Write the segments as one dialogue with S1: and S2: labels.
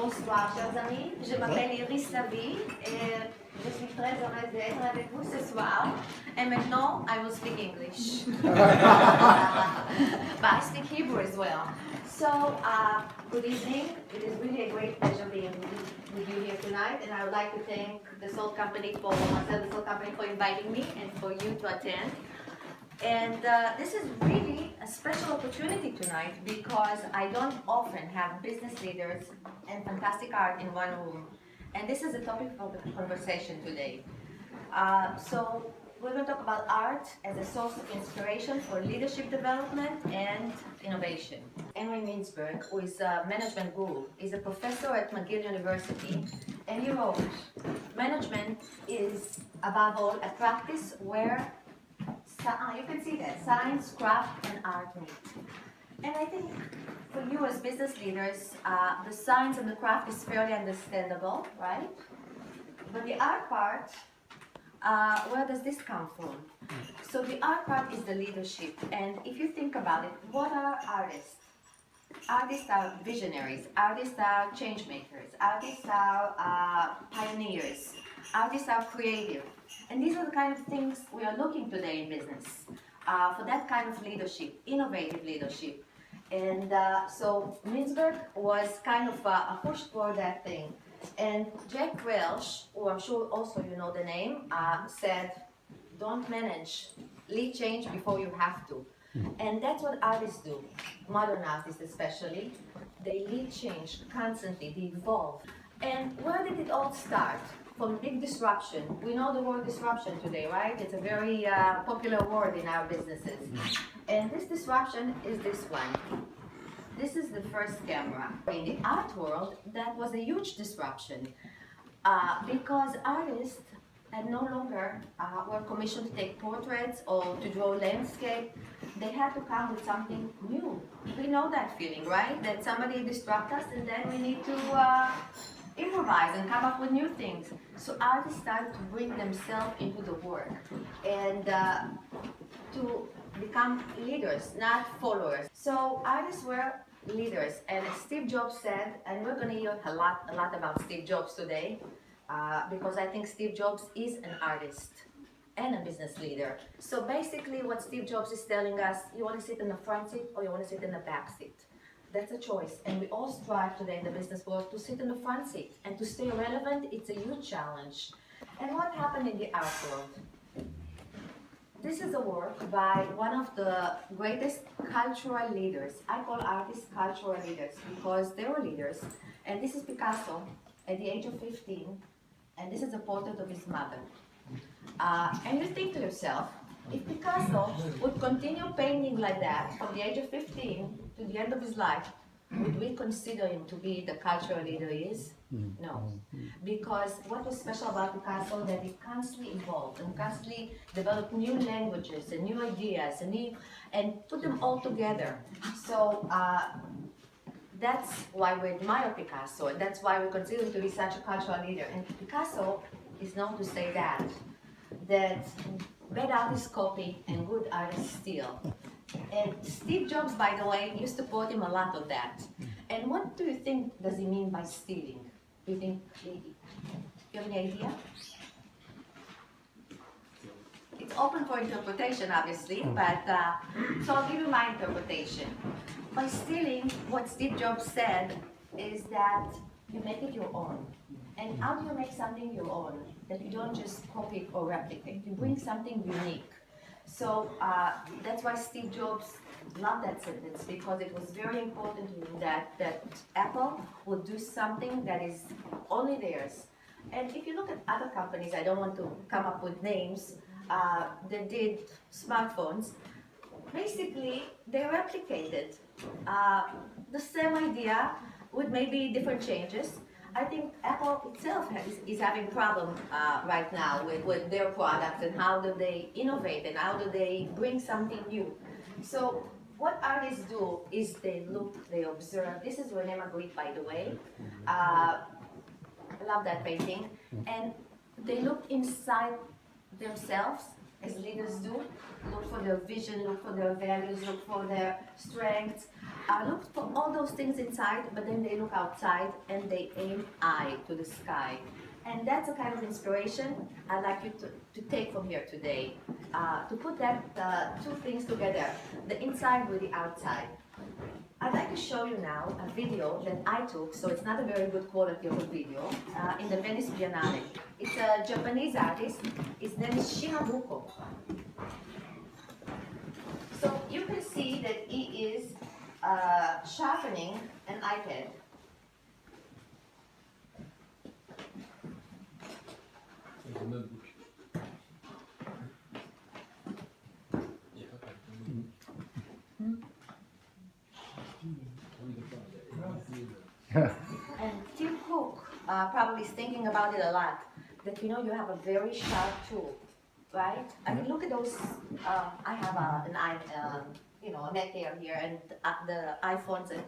S1: Bonsoir chers amis, je m'appelle Iris Lavi et je suis très heureuse d'être avec vous ce soir. Et maintenant, I will speak English. But I speak Hebrew as well. So, good evening. It is really a great pleasure being with you here tonight, and I would like to thank the Dassult company for inviting me and for you to attend. And this is really a special opportunity tonight because I don't often have business leaders and fantastic art in one room. And this is the topic of the conversation today. So we're going to talk about art as a source of inspiration for leadership development and innovation. Henry Mintzberg, who is a management guru, is a professor at McGill University, and he wrote, "Management is above all a practice where you can see that science, craft, and art meet." And I think for you as business leaders, the science and the craft is fairly understandable, right? But the art part, where does this come from? So the art part is the leadership. And if you think about it, what are artists? Artists are visionaries. Artists are change makers. Artists are pioneers. Artists are creative. And these are the kind of things we are looking today in business, for that kind of leadership, innovative leadership. And so Mintzberg was kind of a push toward that thing. And Jack Welch, who I'm sure also you know the name, said, "Don't manage, lead change before you have to." And that's what artists do, modern artists especially. They lead change constantly, they evolve. And where did it all start? From big disruption. We know the word disruption today, right? It's a very popular word in our businesses. And this disruption is this one. This is the first camera. In the art world, that was a huge disruption because artists had no longer were commissioned to take portraits or to draw landscape. They had to come with something new. We know that feeling, right? That somebody disrupts us and then we need to improvise and come up with new things. So artists started to bring themselves into the work and to become leaders, not followers. So artists were leaders, and as Steve Jobs said, and we're going to hear a lot about Steve Jobs today, because I think Steve Jobs is an artist and a business leader. So basically what Steve Jobs is telling us, you want to sit in the front seat or you want to sit in the back seat. That's a choice, and we all strive today in the business world to sit in the front seat and to stay relevant. It's a huge challenge. And what happened in the art world? This is a work by one of the greatest cultural leaders. I call artists cultural leaders because they were leaders. And this is Picasso at the age of 15, and this is a portrait of his mother. And you think to yourself, if Picasso would continue painting like that from the age of 15 to the end of his life, would we consider him to be the cultural leader he is? No. Because what was special about Picasso that he constantly evolved and constantly developed new languages and new ideas and put them all together. So that's why we admire Picasso, and that's why we consider him to be such a cultural leader. And Picasso is known to say that bad artists copy and good artists steal. And Steve Jobs, by the way, used to quote him a lot on that. And what do you think does he mean by stealing? Do you think, you have any idea? It's open for interpretation, obviously, but so I'll give you my interpretation. By stealing, what Steve Jobs said is that you make it your own. And how do you make something your own? That you don't just copy or replicate. You bring something unique. So that's why Steve Jobs loved that sentence, because it was very important to him that Apple would do something that is only theirs. And if you look at other companies, I don't want to come up with names, that did smartphones, basically they replicated the same idea with maybe different changes. I think Apple itself is having problem right now with their products and how do they innovate and how do they bring something new. So what artists do is they look, they observe. This is Rene Magritte, by the way. I love that painting. And they look inside themselves as leaders do. Look for their vision, look for their values, look for their strengths. Look for all those things inside, but then they look outside and they aim high to the sky. And that's the kind of inspiration I'd like you to take from here today. To put that two things together, the inside with the outside. I'd like to show you now a video that I took, so it's not a very good quality of a video, in the Venice Biennale. It's a Japanese artist. His name is Shimabuko. So you can see that he is sharpening an iPad. And Tim Cook probably is thinking about it a lot, that you have a very sharp tool, right? I mean, look at those, I have a Mac Air here and the iPhones, and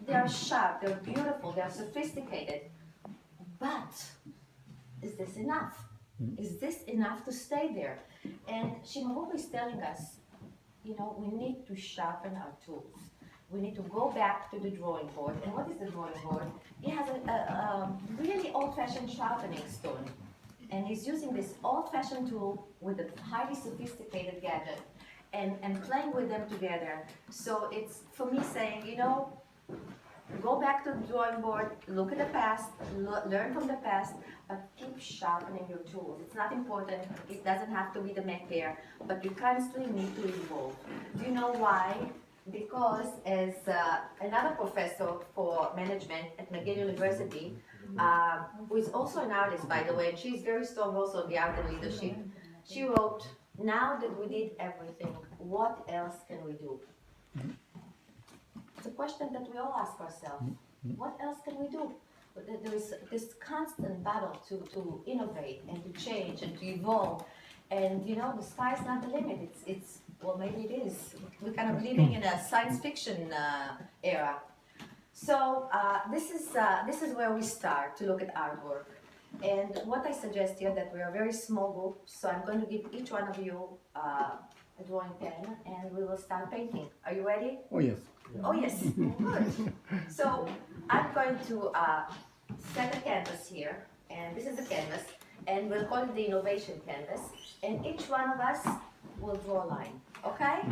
S1: they're sharp, they're beautiful, they're sophisticated, but is this enough? Is this enough to stay there? And Shimabuko is telling us, we need to sharpen our tools. We need to go back to the drawing board. And what is the drawing board? He has a really old-fashioned sharpening stone. And he's using this old-fashioned tool with a highly sophisticated gadget and playing with them together. So it's, for me, saying, go back to the drawing board, look at the past, learn from the past, but keep sharpening your tools. It's not important, it doesn't have to be the Mac Air, but you constantly need to evolve. Do you know why? Because as another professor for management at McGill University, who is also an artist, by the way, and she's very strong also in the art and leadership, she wrote, now that we did everything, what else can we do? It's a question that we all ask ourselves. What else can we do? But there is this constant battle to innovate and to change and to evolve. And the sky's not the limit. Well, maybe it is. We're kind of living in a science fiction era. So this is where we start to look at artwork. And what I suggest here, that we are a very small group, so I'm going to give each one of you a drawing pen, and we will start painting. Are you ready?
S2: Oh, yes.
S1: Oh, yes. Good. So I'm going to set a canvas here, and this is the canvas, and we'll call it the Innovation canvas, and each one of us will draw a line, okay?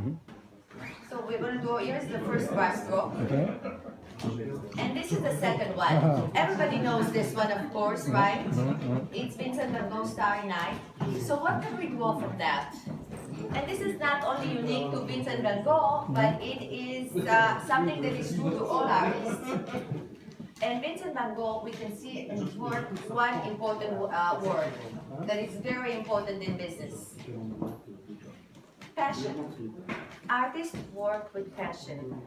S1: So we're going to do, here's the first brush stroke.
S2: Okay.
S1: And this is the second one. Everybody knows this one, of course, right? It's Vincent van Gogh's Starry Night. So what can we draw from that? And this is not only unique to Vincent van Gogh, but it is something that is true to all artists. And Vincent van Gogh, we can see in his work one important word that is very important in business. Passion. Artists work with passion.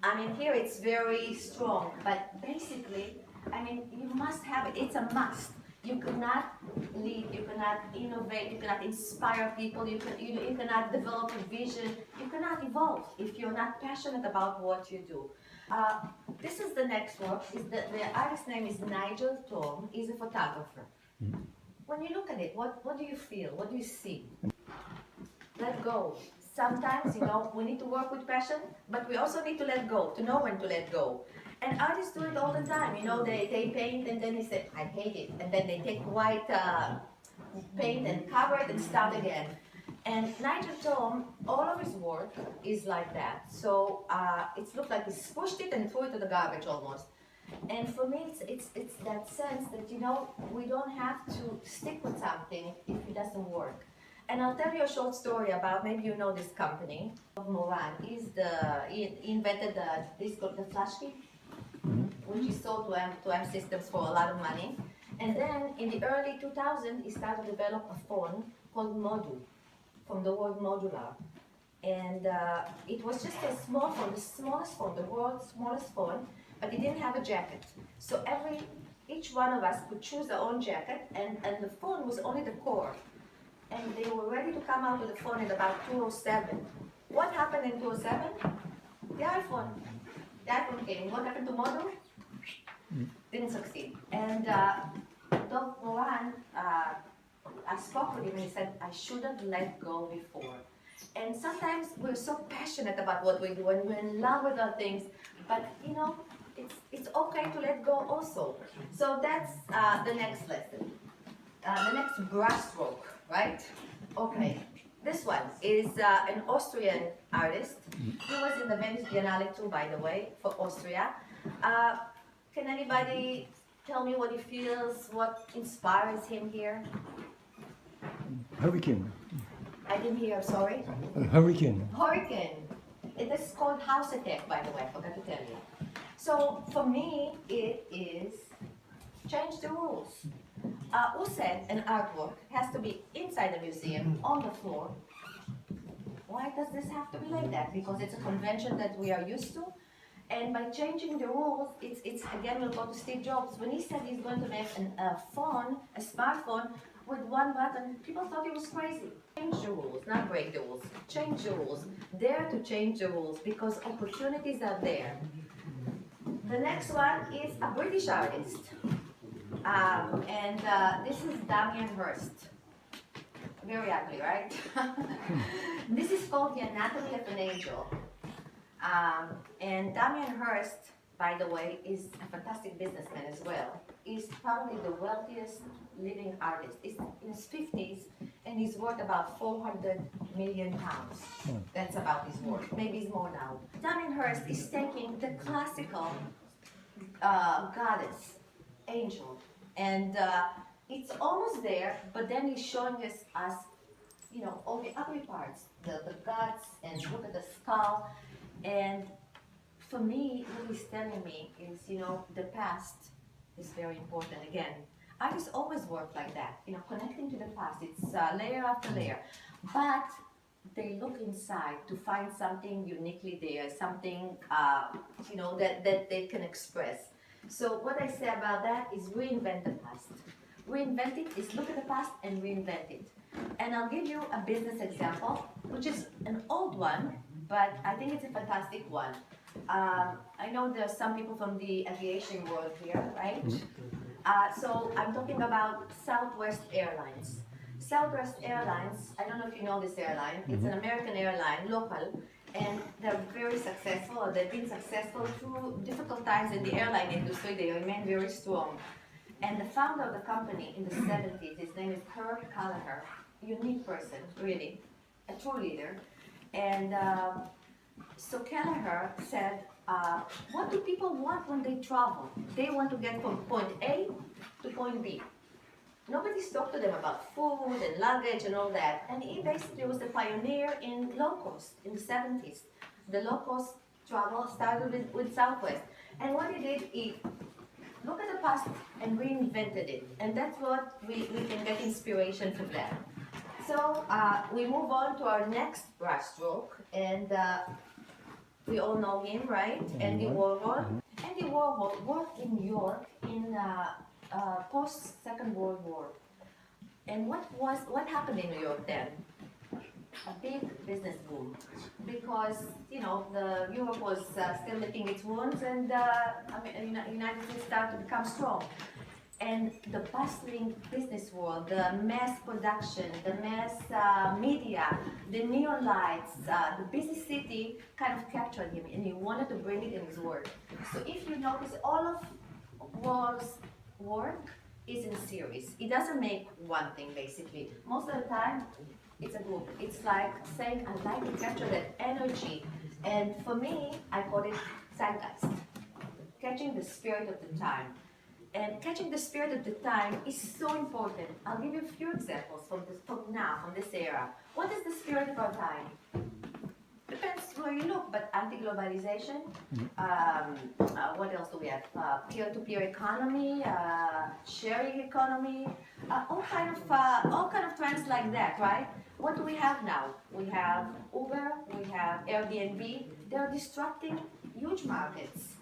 S1: I mean, here it's very strong, but basically, I mean, you must have it. It's a must. You cannot lead, you cannot innovate, you cannot inspire people, you cannot develop a vision, you cannot evolve if you're not passionate about what you do. This is the next work. The artist's name is Nigel Tom. He's a photographer. When you look at it, what do you feel? What do you see? Let go. Sometimes, we need to work with passion, but we also need to let go, to know when to let go. And artists do it all the time. They paint and then they say, I hate it. And then they take white paint and cover it and start again. And Nigel Tom, all of his work is like that. So it looks like he's pushed it and threw it to the garbage almost. And for me, it's that sense that, we don't have to stick with something if it doesn't work. And I'll tell you a short story about, maybe you know this company, Moran. He invented this called the flash key, which is sold to Dassult-Systems for a lot of money. And then in the early 2000s, he started to develop a phone called Module, from the word modular. And it was just a small phone, the smallest phone, the world's smallest phone, but it didn't have a jacket. So each one of us could choose their own jacket, and the phone was only the core. And they were ready to come out with the phone in about 2007. What happened in 2007? The iPhone. The iPhone came. What happened to Model? Didn't succeed. And Dr. Moran, I spoke with him and he said, I should have let go before. And sometimes we're so passionate about what we do and we're in love with our things, but you know, it's okay to let go also. So that's the next lesson. The next brushstroke, right? Okay. This one is an Austrian artist. He was in the Venice Biennale too, by the way, for Austria. Can anybody tell me what he feels, what inspires him here?
S2: Hurricane.
S1: I didn't hear, sorry.
S2: Hurricane.
S1: Hurricane. It is called house attack, by the way, I forgot to tell you. So for me, it is change the rules. Who said an artwork has to be inside the museum, on the floor? Why does this have to be like that? Because it's a convention that we are used to. And by changing the rules, it's again, we'll go to Steve Jobs. When he said he's going to make a phone, a smartphone, with one button, people thought he was crazy. Change the rules, not break the rules. Change the rules. Dare to change the rules because opportunities are there. The next one is a British artist. This is Damien Hirst. Very ugly, right? This is called The Anatomy of an Angel. And Damien Hirst, by the way, is a fantastic businessman as well. He's probably the wealthiest living artist. He's in his 50s and he's worth about 400 million pounds. That's about his worth. Maybe it's more now. Damien Hirst is taking the classical goddess, angel, and it's almost there, but then he's showing us, you know, all the ugly parts, the guts, and look at the skull. And for me, what he's telling me is, you know, the past is very important. Again, artists always work like that, you know, connecting to the past. It's layer after layer. But they look inside to find something uniquely there, something, you know, that they can express. So what I say about that is reinvent the past. Reinvent it is look at the past and reinvent it. And I'll give you a business example, which is an old one, but I think it's a fantastic one. I know there are some people from the aviation world here, right? So I'm talking about Southwest Airlines. Southwest Airlines, I don't know if you know this airline, it's an American airline, local, and they're very successful, or they've been successful through difficult times in the airline industry. They remain very strong. And the founder of the company in the 70s, his name is Herb Callagher, unique person, really, a true leader. And so Callagher said, what do people want when they travel? They want to get from point A to point B. Nobody's talked to them about food and luggage and all that. And he basically was the pioneer in low cost in the 70s. The low cost travel started with Southwest. And what he did, he looked at the past and reinvented it. And that's what we can get inspiration from that. So we move on to our next brushstroke. And we all know him, right? Andy Warhol. Andy Warhol worked in New York in post-Second World War. And what happened in New York then? A big business boom, because you know Europe was still licking its wounds, and United States started to become strong. And the bustling business world, the mass production, the mass media, the neon lights, the busy city kind of captured him, and he wanted to bring it in his work. So if you notice, all of Warhol's work is in series. He doesn't make one thing basically. Most of the time, it's a group. It's like saying, I'd like to capture that energy. And for me, I call it zeitgeist, catching the spirit of the time. And catching the spirit of the time is so important. I'll give you a few examples from this era. What is the spirit of our time? Depends where you look, but anti-globalization, what else do we have? Peer-to-peer economy, sharing economy, all kind of trends like that, right? What do we have now? We have Uber, we have Airbnb. They're disrupting huge markets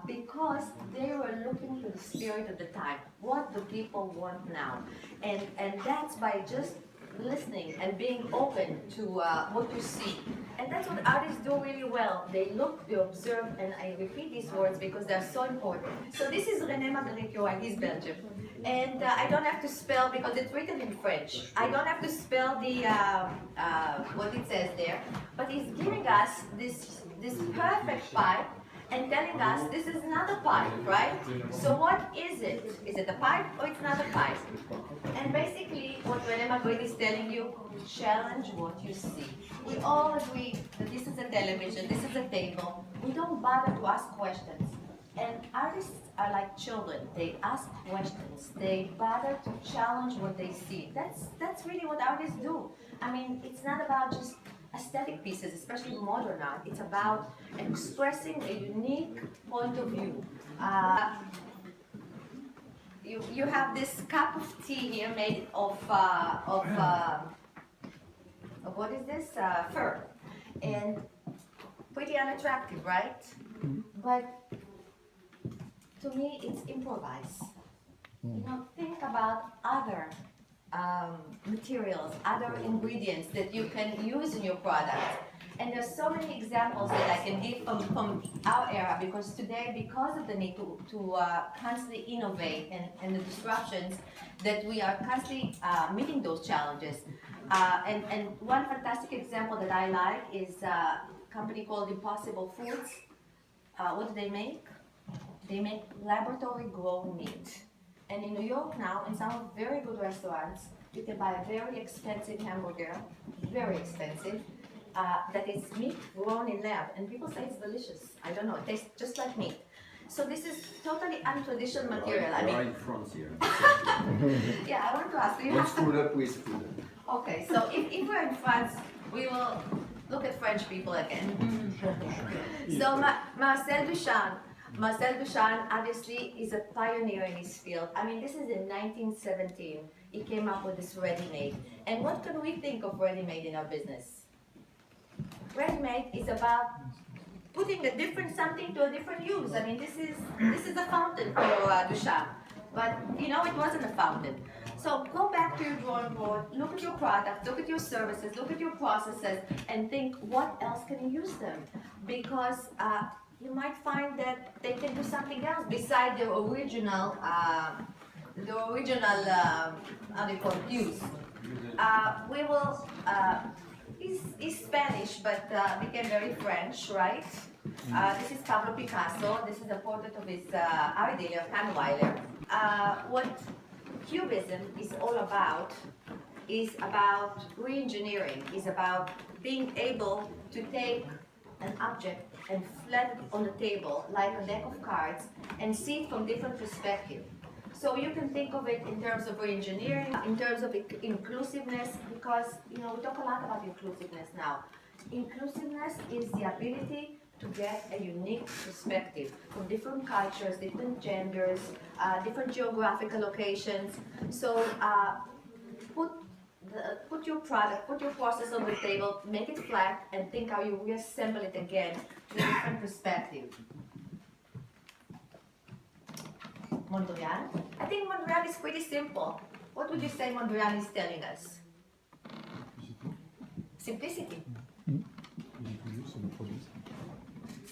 S1: because they were looking to the spirit of the time. What do people want now? And that's by just listening and being open to what you see. And that's what artists do really well. They look, they observe, and I repeat these words because they're so important. So this is René Magritte, he's Belgian. And I don't have to spell because it's written in French. I don't have to spell the what it says there, but he's giving us this perfect pipe and telling us this is not a pipe, right? So what is it? Is it a pipe or it's not a pipe? And basically what René Magritte is telling you, challenge what you see. We all agree that this is a television, this is a table. We don't bother to ask questions. And artists are like children. They ask questions. They bother to challenge what they see. That's really what artists do. I mean, it's not about just aesthetic pieces, especially modern art. It's about expressing a unique point of view. You have this cup of tea here made of what is this? Fur. And pretty unattractive, right? But to me, it's improvised. You know, think about other materials, other ingredients that you can use in your product. And there's so many examples that I can give from our era, because today, because of the need to constantly innovate and the disruptions, that we are constantly meeting those challenges. And one fantastic example that I like is a company called Impossible Foods. What do they make? They make laboratory-grown meat. And in New York now, in some very good restaurants, you can buy a very expensive hamburger, very expensive, that is meat grown in lab. And people say it's delicious. I don't know, it tastes just like meat. So this is totally untraditional material. I mean,
S2: in France here.
S1: yeah, I want to ask you.
S2: Let's food up with food.
S1: Okay, so if we're in France, we will look at French people again. So Marcel Duchamp obviously is a pioneer in his field. I mean, this is in 1917. He came up with this ready-made. And what can we think of ready-made in our business? Ready-made is about putting something to a different use. I mean, this is a fountain for Duchamp. But, you know, it wasn't a fountain. So go back to your drawing board, look at your products, look at your services, look at your processes, and think, what else can you use them? Because you might find that they can do something else besides their original, how do you call it, use. We will, he's Spanish, but became very French, right? This is Pablo Picasso. This is a portrait of his art dealer, Kahnweiler. What Cubism is all about is about re-engineering, is about being able to take an object and flat it on the table like a deck of cards and see it from different perspectives. So you can think of it in terms of re-engineering, in terms of inclusiveness, because you know we talk a lot about inclusiveness now. Inclusiveness is the ability to get a unique perspective from different cultures, different genders, different geographical locations. So put your product, put your process on the table, make it flat, and think how you reassemble it again to a different perspective. Mondrian? I think Mondrian is pretty simple. What would you say Mondrian is telling us? Simplicity.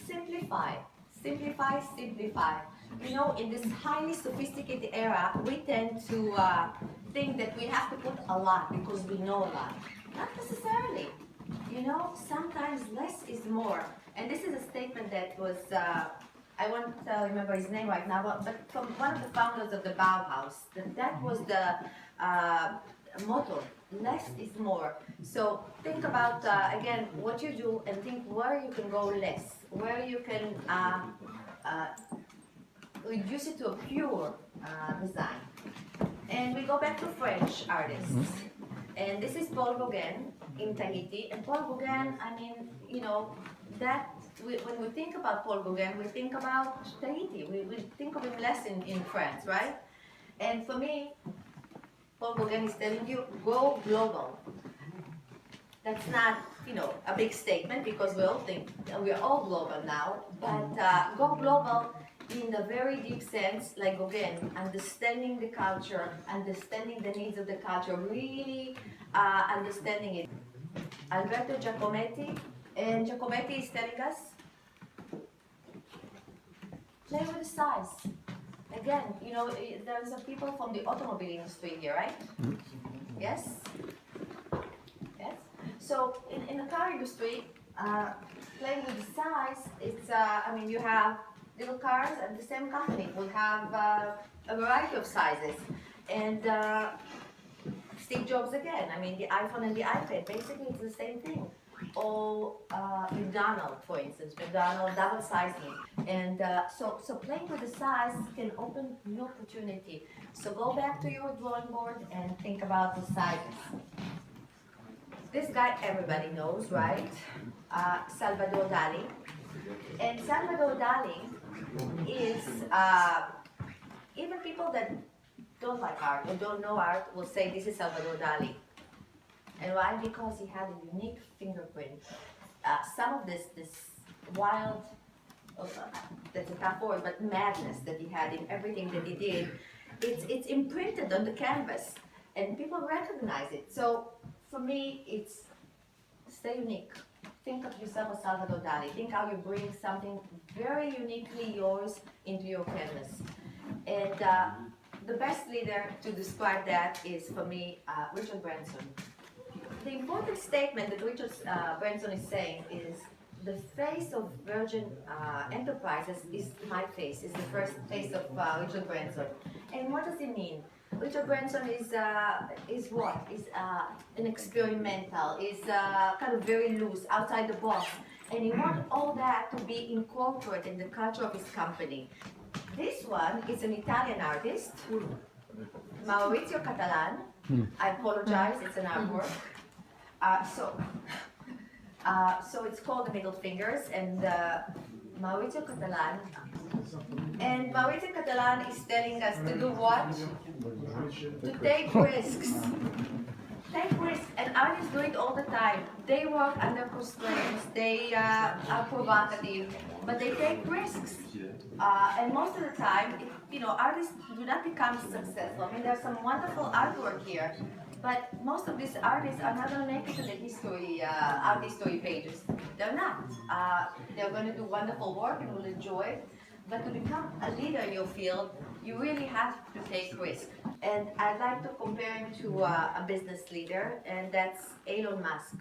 S1: Simplify, simplify, simplify. You know, in this highly sophisticated era, we tend to think that we have to put a lot because we know a lot. Not necessarily. You know, sometimes less is more. And this is a statement that was, I won't remember his name right now, but from one of the founders of the Bauhaus, that was the motto. Less is more. So think about, again, what you do and think where you can go less, where you can reduce it to a pure design. And we go back to French artists. And this is Paul Gauguin in Tahiti. And Paul Gauguin, I mean, you know, when we think about Paul Gauguin, we think about Tahiti. We think of him less in France, right? And for me, Paul Gauguin is telling you, go global. That's not, you know, a big statement because we all think we're all global now. But go global in a very deep sense, like again, understanding the culture, understanding the needs of the culture, really understanding it. Alberto Giacometti, and Giacometti is telling us, play with the size. Again, you know, there are some people from the automobile industry here, right? Yes? Yes? So, in the car industry, playing with the size, it's, I mean, you have little cars and the same company will have a variety of sizes. And Steve Jobs again, I mean, the iPhone and the iPad, basically it's the same thing. Or McDonald's, for instance, McDonald's double-sizing. And so playing with the size can open new opportunity. So go back to your drawing board and think about the sizes. This guy everybody knows, right? Salvador Dali. And Salvador Dali is, even people that don't like art or don't know art will say this is Salvador Dali. And why? Because he had a unique fingerprint. Some of this wild, that's a tough word, but madness that he had in everything that he did, it's imprinted on the canvas, and people recognize it. So for me, it's stay unique. Think of yourself as Salvador Dali. Think how you bring something very uniquely yours into your canvas. And the best leader to describe that is, for me, Richard Branson. The important statement that Richard Branson is saying is the face of Virgin Enterprises is my face, is the first face of Richard Branson. And what does it mean? Richard Branson is what? Is an experimental, is kind of very loose, outside the box. And he wants all that to be incorporated in the culture of his company. This one is an Italian artist, Maurizio Catalan. I apologize, it's an artwork. So it's called the Middle Fingers, and Maurizio Catalan. And Maurizio Catalan is telling us to do what? To take risks. Take risks, and artists do it all the time. They work under constraints, they are provocative, but they take risks. And most of the time, artists do not become successful. I mean, there's some wonderful artwork here, but most of these artists are not going to make it to the history, art history pages. They're not. They're going to do wonderful work and will enjoy it, but to become a leader in your field, you really have to take risks. And I'd like to compare him to a business leader, and that's Elon Musk.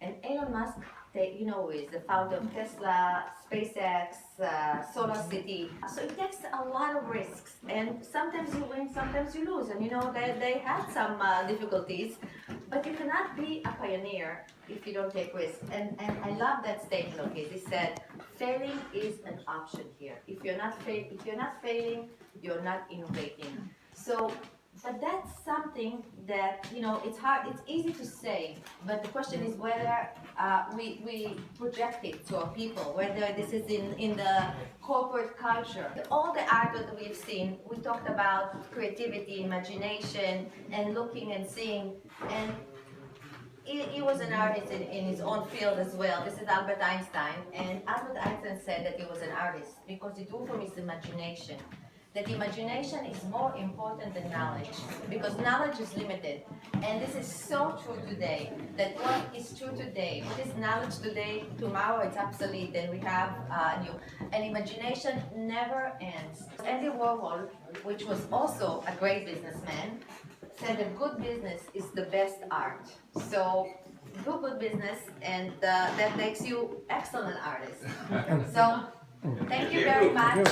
S1: And Elon Musk, is the founder of Tesla, SpaceX, Solar City. So it takes a lot of risks, and sometimes you win, sometimes you lose. And they had some difficulties, but you cannot be a pioneer if you don't take risks. And I love that statement of his. He said, failing is an option here. If you're not failing, you're not innovating. So, but that's something that, it's hard, it's easy to say, but the question is whether we project it to our people, whether this is in the corporate culture. All the art that we've seen, we talked about creativity, imagination, and looking and seeing, and he was an artist in his own field as well. This is Albert Einstein, and Albert Einstein said that he was an artist because the tool from his imagination. That imagination is more important than knowledge, because knowledge is limited. And this is so true today, that what is true today, what is knowledge today, tomorrow it's obsolete, and we have new. And imagination never ends. Andy Warhol, which was also a great businessman, said that good business is the best art. So do good business, and that makes you excellent artists. So thank you very much.